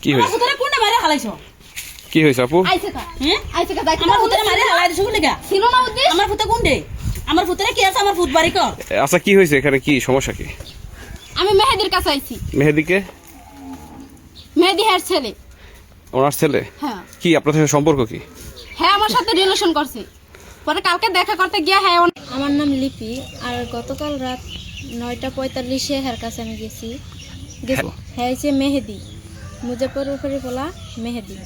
কি হয়েছে কি হয়েছে আপু আচ্ছা কি হয়েছে এখানে কি সমস্যা কি আমি মেহেদির কাছে আইছি মেহেদিকে মেহেদি হ্যার ছেলে ওনার ছেলে হ্যাঁ কি আপনার সাথে সম্পর্ক কি হ্যাঁ আমার সাথে রিলেশন করছে পরে কালকে দেখা করতে গিয়া হ্যাঁ আমার নাম লিপি আর গতকাল রাত 9:45 হ্যার কাছে আমি গেছি হ্যাঁ হচ্ছে মেহেদি মুজাফরপুরে বলা মেহেদি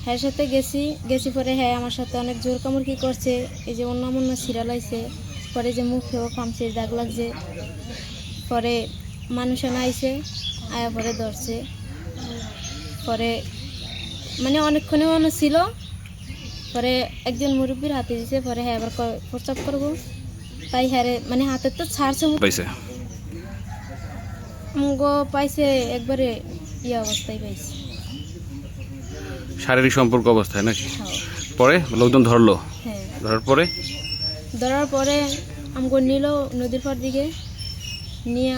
হ্যাঁ সাথে গেছি পরে হ্যাঁ আমার সাথে অনেক জোর কামড়কি করছে এই যে অন্য সিরিয়াল আইছে পরে যে মুখেও খামছে দাগ লাগছে পরে মানুষ আইছে আয়া পরে ধরছে পরে মানে অনেকক্ষণে মানুষ ছিল পরে একজন মুরব্বীর হাতে দিছে পরে হ্যাঁ এবার প্রস্তাব করবো তাই হ্যাঁ মানে হাতের তো ছাড়ছে পাইছে মুগো পাইছে একবারে ইয়ে অবস্থায় পাইছে শারীরিক সম্পর্ক অবস্থায় নাকি হ্যাঁ পরে লোকজন ধরলো হ্যাঁ ধরার পরে আমগো নিল নদীর পাড় দিকে নিয়ে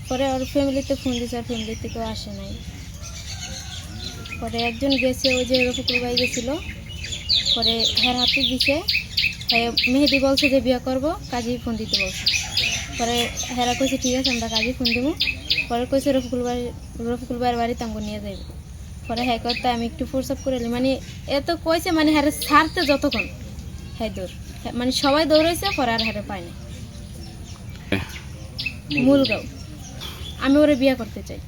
পরে ওর ফ্যামিলিতে ফোন দিয়েছে আর ফ্যামিলি থেকেও আসে নাই পরে একজন গেছে ওই যে রফিকুল ভাই গেছিলো পরে হ্যার হাতে দিছে মেহেদি বলছে যে বিয়ে করবো কাজী ফোন দিতে বলছে পরে হেরা কইছে ঠিক আছে আমরা কাজী ফোন দেবো পরে কইছে রফিকুল ভাইয়ের বাড়িতে আমাকে নিয়ে যাইব পরে হ্যাঁ করতে আমি একটু ফোর্সআপ করে এলি মানে এত কইছে মানে হ্যারে ছাড়তে যতক্ষণ হ্যাঁ দৌড় মানে সবাই দৌড়াইছে পরে আর হ্যারে পায় না মূলগাঁও আমি ওরে বিয়ে করতে চাই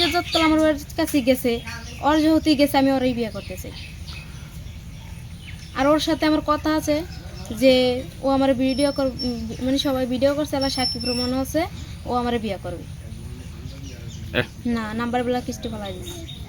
যতকাল আমার ওর কাছে গেছে ওর যেহেতু গেছে আমি ওরই বিয়ে করতে চাই আর ওর সাথে আমার কথা আছে যে ও আমার ভিডিও মানে সবাই ভিডিও করছে আবার সাক্ষী প্রমাণও আছে ও আমার বিয়ে করবে না নাম্বার ব্লক লিস্টে ফেলাই দিচ্ছে